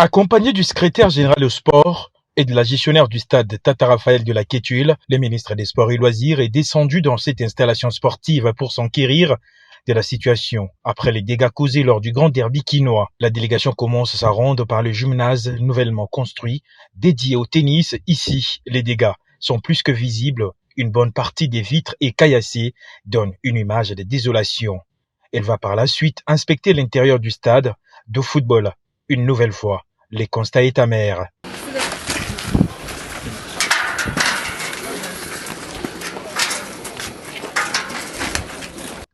Accompagné du secrétaire général au sport et de la gestionnaire du stade Tata Raphaël de la Quétuile, le ministre des Sports et Loisirs est descendu dans cette installation sportive pour s'enquérir de la situation après les dégâts causés lors du grand derby quinois. La délégation commence sa ronde par le gymnase nouvellement construit, dédié au tennis. Ici, les dégâts sont plus que visibles. Une bonne partie des vitres écaillassées donne une image de désolation. Elle va par la suite inspecter l'intérieur du stade de football. Une nouvelle fois, les constats est amer.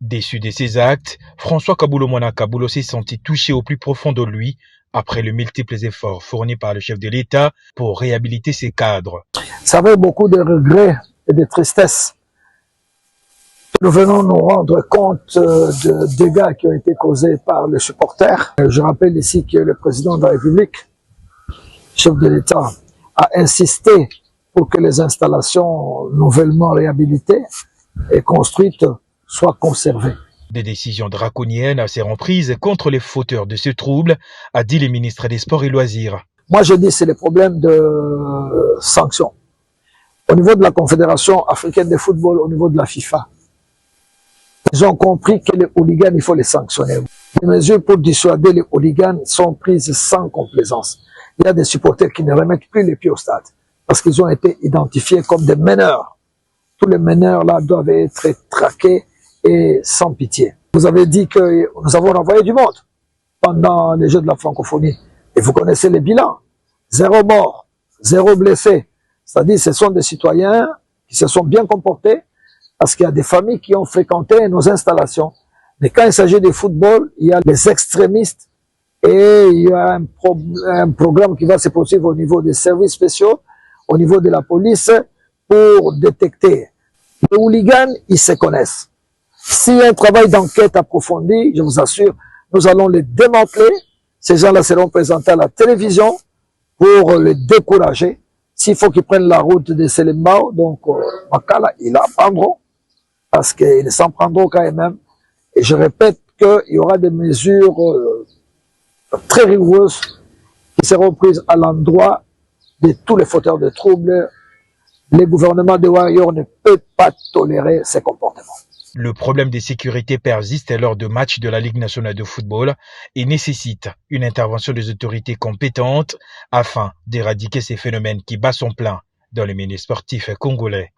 Déçu de ces actes, François Kaboulo-Moana Kaboulo s'est senti touché au plus profond de lui après les multiples efforts fournis par le chef de l'État pour réhabiliter ses cadres. Ça avait beaucoup de regrets et de tristesse. Nous venons nous rendre compte de dégâts qui ont été causés par les supporters. Je rappelle ici que le président de la République, chef de l'État, a insisté pour que les installations nouvellement réhabilitées et construites soient conservées. Des décisions draconiennes seront prises contre les fauteurs de ce trouble, a dit le ministre des Sports et Loisirs. Moi, je dis c'est les problèmes de sanctions. Au niveau de la Confédération africaine de football, au niveau de la FIFA, ils ont compris que les hooligans, il faut les sanctionner. Les mesures pour dissuader les hooligans sont prises sans complaisance. Il y a des supporters qui ne remettent plus les pieds au stade parce qu'ils ont été identifiés comme des meneurs. Tous les meneurs là doivent être traqués et sans pitié. Vous avez dit que nous avons renvoyé du monde pendant les Jeux de la francophonie. Et vous connaissez les bilans. 0 mort, 0 blessé. C'est-à-dire ce sont des citoyens qui se sont bien comportés parce qu'il y a des familles qui ont fréquenté nos installations. Mais quand il s'agit de football, il y a les extrémistes et il y a un programme qui va se poursuivre au niveau des services spéciaux, au niveau de la police pour détecter. Les hooligans, ils se connaissent. S'il y a un travail d'enquête approfondi, je vous assure, nous allons les démanteler. Ces gens-là seront présentés à la télévision pour les décourager. S'il faut qu'ils prennent la route de Selembao, donc Makala, ils la prendront parce qu'ils s'en prendront quand même. Et je répète qu'il y aura des mesures très rigoureuses qui seront prises à l'endroit de tous les fauteurs de troubles. Le gouvernement de Warrior ne peut pas tolérer ces comportements. Le problème de sécurité persiste lors de matchs de la Ligue nationale de football et nécessite une intervention des autorités compétentes afin d'éradiquer ces phénomènes qui battent son plein dans le milieu sportif congolais.